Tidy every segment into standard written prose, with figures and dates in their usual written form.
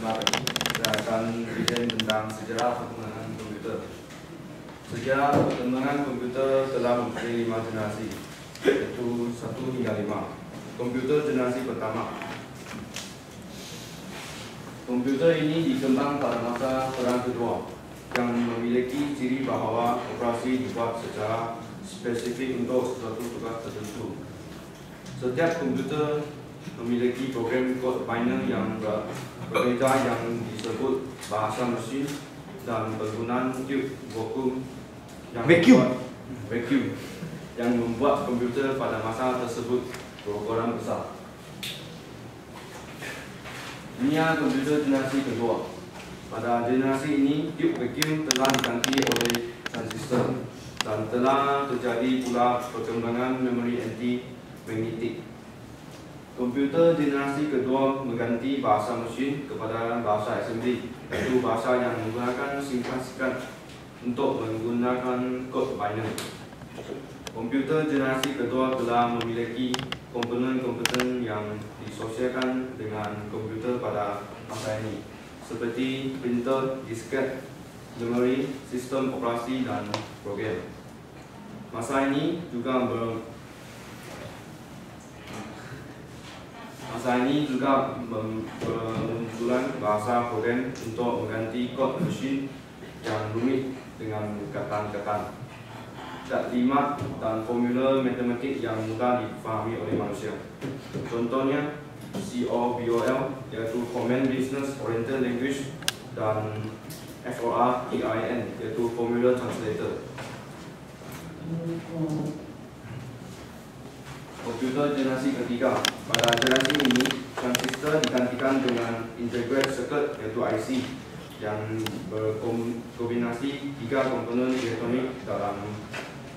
Selamat pagi. Saya akan present tentang sejarah perkembangan komputer. Sejarah perkembangan komputer telah mempunyai 5 generasi, yaitu 1 hingga 5. Komputer generasi pertama. Komputer ini dikembang pada masa Perang Kedua, yang memiliki ciri bahawa operasi dibuat secara spesifik untuk suatu tugas tertentu. Setiap komputer memiliki program kod biner yang berbeza yang disebut bahasa mesin dan penggunaan tube vacuum yang membuat komputer pada masa tersebut berukuran besar. Inilah komputer generasi kedua. Pada generasi ini, tube vacuum telah diganti oleh transistor dan telah terjadi pula perkembangan memori anti-magnetik. Komputer generasi kedua mengganti bahasa mesin kepada bahasa assembly, yaitu bahasa yang menggunakan singkat-singkat untuk menggunakan kod biner. Komputer generasi kedua telah memiliki komponen-komponen yang disesuaikan dengan komputer pada masa ini, seperti printer, disket, memori, sistem operasi, dan program. Masa ini juga bermunculan bahasa program untuk mengganti kod mesin yang rumit dengan kata-kata, taklimat dan formula matematik yang mudah difahami oleh manusia. Contohnya COBOL, iaitu Command Business Oriented Language, dan FORTIN, iaitu Formula Translator. Komputer generasi ketiga. Pada generasi ini, transistor digantikan dengan integrated circuit, iaitu IC, yang berkombinasi 3 komponen elektronik dalam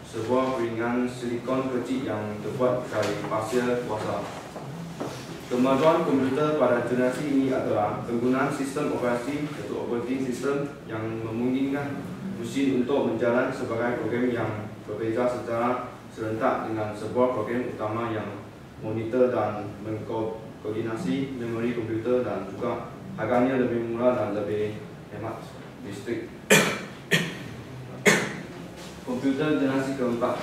sebuah piringan silikon kecil yang terbuat dari pasir kuasa. Kemajuan komputer pada generasi ini adalah penggunaan sistem operasi, yaitu operating system, yang memungkinkan mesin untuk berjalan sebagai program yang berbeza secara serentak dengan sebuah program utama yang monitor dan mengkoordinasi memori komputer, dan juga harganya lebih murah dan lebih hemat listrik. Komputer generasi keempat.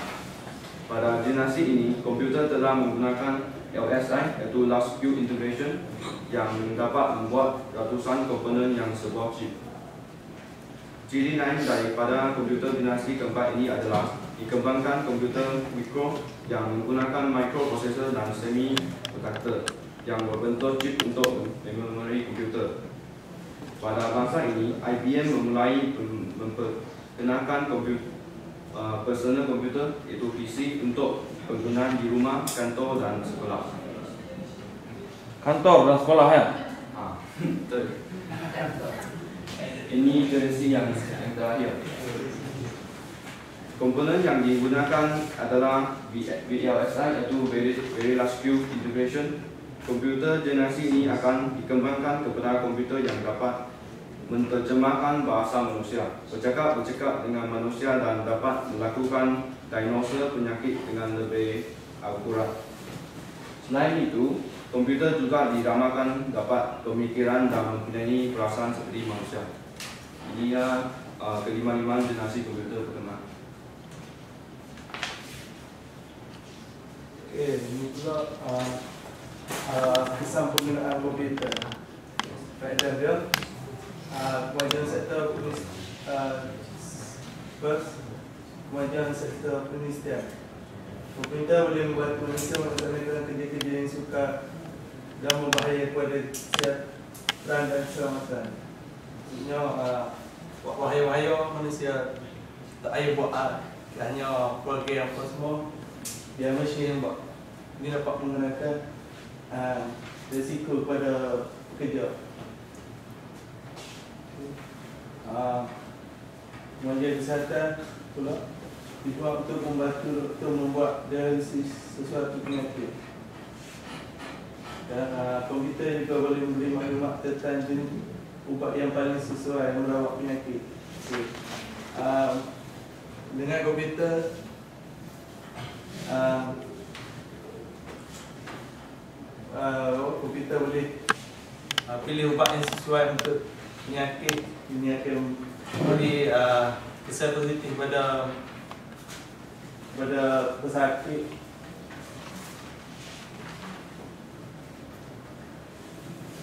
Pada generasi ini, komputer telah menggunakan LSI, yaitu Large Scale Integration, yang dapat membuat ratusan komponen yang sebuah chip. Ciri lain daripada komputer generasi keempat ini adalah dikembangkan komputer mikro yang menggunakan microprocessor dan semiconductor yang berbentuk chip untuk memori komputer. Pada masa ini, IBM memulai memperkenalkan personal komputer, yaitu PC, untuk penggunaan di rumah, kantor, dan sekolah. Kantor dan sekolah ya? Betul. Ini generasi yang terakhir. Komponen yang digunakan adalah VLSI, yaitu Very Large Scale Integration. Komputer generasi ini akan dikembangkan kepada komputer yang dapat menerjemahkan bahasa manusia, bercakap dengan manusia, dan dapat melakukan diagnosa penyakit dengan lebih akurat. Selain itu, komputer juga diramalkan dapat pemikiran dan mempunyai perasaan seperti manusia. Inilah kelima-lima generasi komputer pertama. Ini pula kesan penggunaan komputer. Faedah dia, kemajuan sektor kemajuan sektor perindustrian. Komputer boleh membantu manusia melaksanakan kerja-kerja yang sukar dan membahaya kepada kesihatan dan keselamatan. Maksudnya, wahaya-wahaya manusia tak payah buat hanya keluarga yang apa semua, biar mesin yang buat. Ini dapat menggunakan risiko kepada pekerja. Kemajuan kesihatan pula dibuat untuk membantu doktor membuat diagnosis sesuatu penyakit. Dan komputer juga boleh memberi maklumat tentang jenis ubat yang paling sesuai merawat penyakit. Dengan komputer, komputer boleh pilih ubat yang sesuai untuk penyakit. Ini akan memberi kesan positif pada pesakit.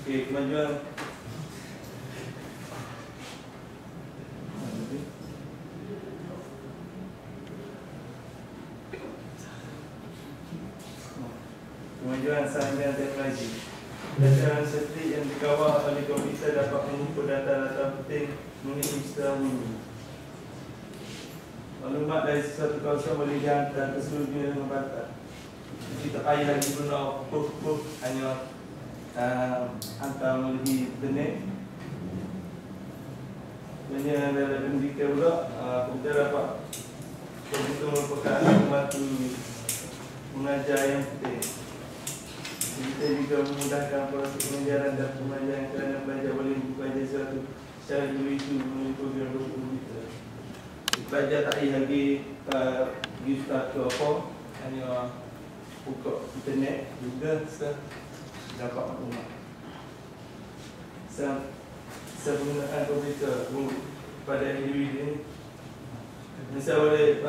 Okey, kemajuan sains dan teknologi. Data statistik yang dikawal oleh komputer dapat mengumpul data-data penting mengenai secara umum. Maklumat dari sesuatu kawasan boleh dihantar ke seluruh dunia dengan batas. Kita tak payah lagi guna proof hanya hantar melalui internet. Sebenarnya dalam pendidikan pula, komputer merupakan pembantu mengajar yang penting. Kita juga memudahkan proses pengajaran dan pembelajaran kerana pelajar boleh belajar sesuatu secara individu melalui program komputer. Pelajar tak payah lagi pergi start ke apa, hanya buka internet juga dapat maklumat. Penggunaan komputer pada individu ini bisa boleh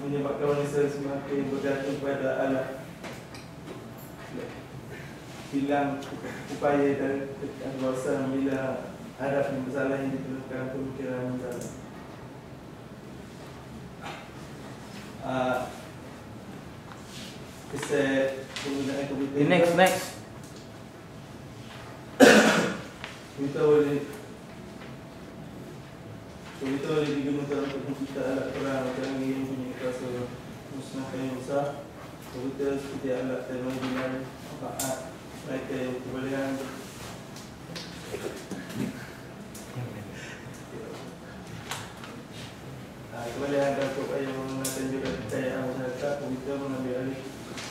menyebabkan manusia semakin bergantung pada alat, hilang upaya dan keluasan bila ada masalah yang diperlukan pemikiran masalah. Kesan penggunaan komputer. Next. Komputer boleh digunakan untuk mencipta alat perang yang mempunyai kuasa musnahkan yang besar. Komputer seperti alat teknologi lain manfaat mereka yang kebolehan kebolehan dan upaya menggunakan juga kepercayaan masyarakat. Komputer mengambil alih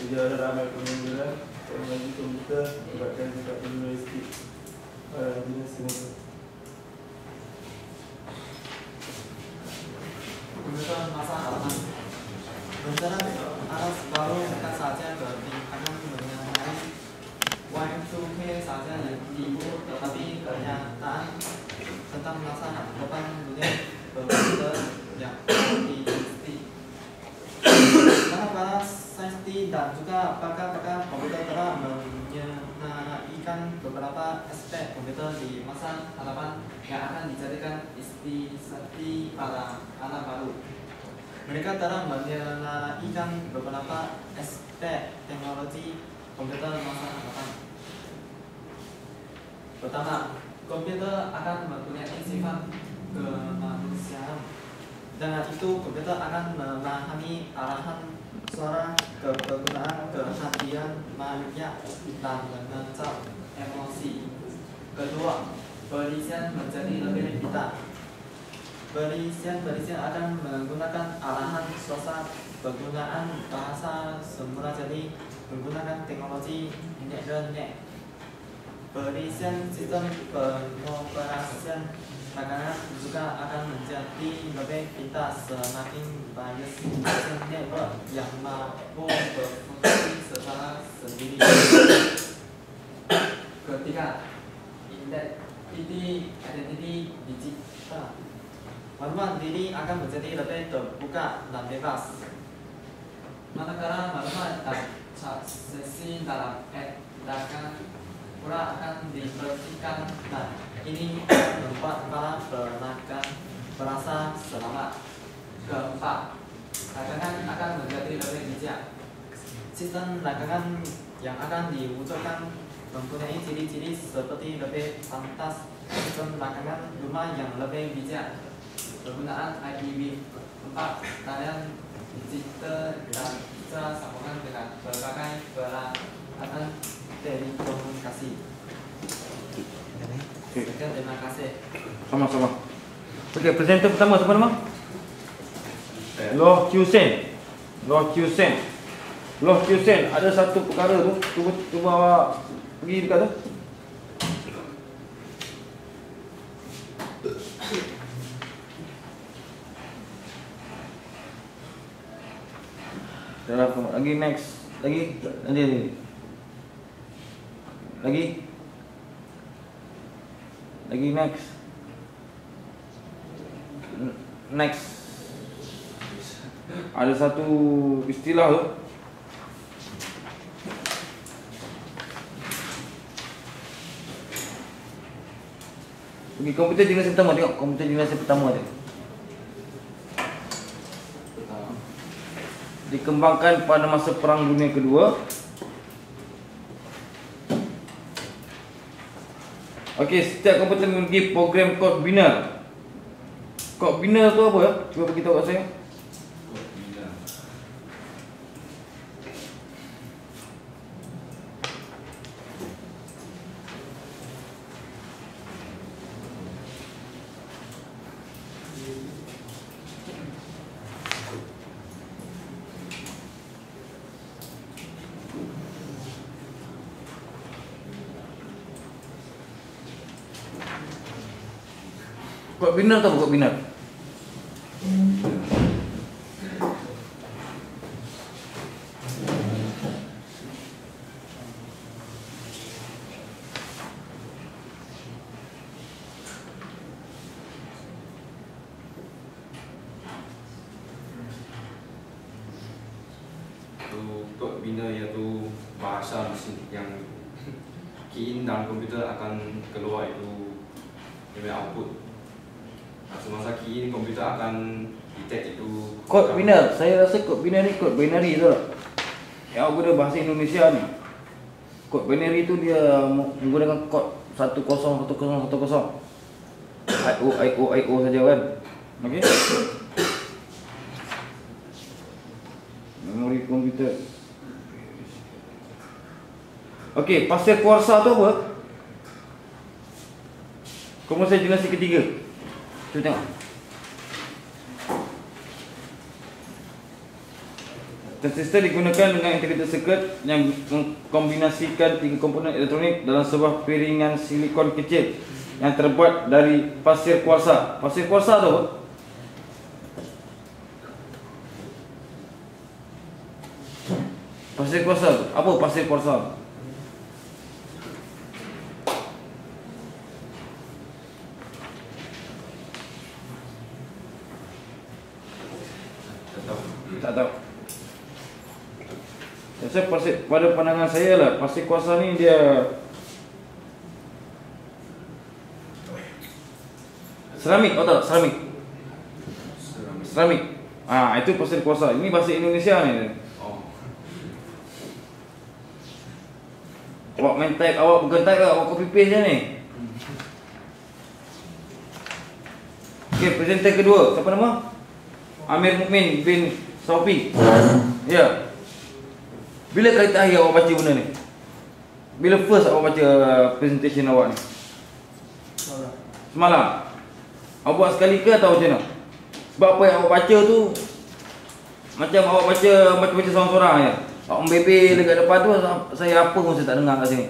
sejarah ramai pembangunan teknologi komputer menyebabkan juga universiti jenis ini. Komputer masa halaman. Komputer alas baru bukan saja akan mengenai Y2K saja yang dibuat, tetapi kenyataan tentang masa depan dunia komputer yang diisti. Karena para saintis dan juga pakar-pakar komputer telah menyenaikan beberapa aspek komputer di masa hadapan yang akan dijadikan inspirasi pada anak baru. Mereka telah menyenaikan beberapa aspek teknologi komputer masa hadapan. Pertama, komputer akan mempunyai sifat kemanusiaan. Dengan itu, komputer akan memahami arahan suara, kegunaan kehadiran manusia dan menangkap emosi. Kedua, perisian menjadi lebih pintar. Perisian akan menggunakan arahan suara, penggunaan bahasa semula jadi menggunakan teknologi internet. Perisian sistem pengoperasian belakangan juga akan menjadi lebih pintar semakin banyak sistem network yang mampu berfungsi secara sendiri. Ketiga, identity digital. Maklumat diri akan menjadi lebih terbuka dan bebas. Manakala maklumat dan transaksi dalam perdagangan pula akan dibersihkan dan ini akan membuat para pedagang merasa selamat. Keempat, dagangan akan menjadi lebih bijak. Sistem dagangan yang akan diwujudkan mempunyai ciri-ciri seperti lebih pantas, sistem dagangan rumah yang lebih bijak, penggunaan IPv4, layanan digital dan bisa sambungan dengan berbagai peralatan telekomunikasi. Sekian, terima kasih. Sama-sama. Okey, presenter pertama siapa nama? Loh Kyusen. Ada satu perkara tu. Cuba awak pergi dekat tu. Lagi next. Lagi. Lagi next. Next. Ada satu istilah tu. Pergi komputer generasi pertama, tengok komputer generasi pertama tu. Dikembangkan pada masa Perang Dunia Kedua. Okey, setiap komputer memiliki program kod biner. Kod biner tu apa ya? Cuba beritahu kat saya. Kod biner tu apa kod biner? Kod biner iaitu bahasa mesin yang key in dalam komputer akan keluar itu output. Semasa key in komputer akan detect itu Kod biner, saya rasa kod biner ni kod binary tu tak? Yang guna bahasa Indonesia ni. Kod binary tu dia menggunakan kod 101010. IO saja kan. Okey. Memori komputer. Okey, pasir kuarsa tu apa? Komputer generasi ketiga. Cuba tengok. Transistor digunakan dengan integrated circuit yang mengkombinasikan 3 komponen elektronik dalam sebuah piringan silikon kecil yang terbuat dari pasir kuarsa. Pasir kuarsa tu apa? Pasir kuarsa tu. Apa pasir kuarsa? Tak tahu. Saya pada pandangan saya lah, pasir kuarsa ni dia seramik, tak? Seramik. Itu pasir kuarsa. Ini bahasa Indonesia ni. Awak main type, awak bukan type lah, awak copy paste je ni. Okey, presenter kedua, siapa nama? Amir Mukmin bin Saufi. Ya. Bila kali terakhir awak baca benda ni? Bila first awak baca presentation awak ni? Semalam. Awak buat sekali ke atau macam mana? Sebab apa yang awak baca tu macam awak baca seorang-seorang je. Awak membebel dekat depan tu, saya apa pun saya tak dengar kat sini.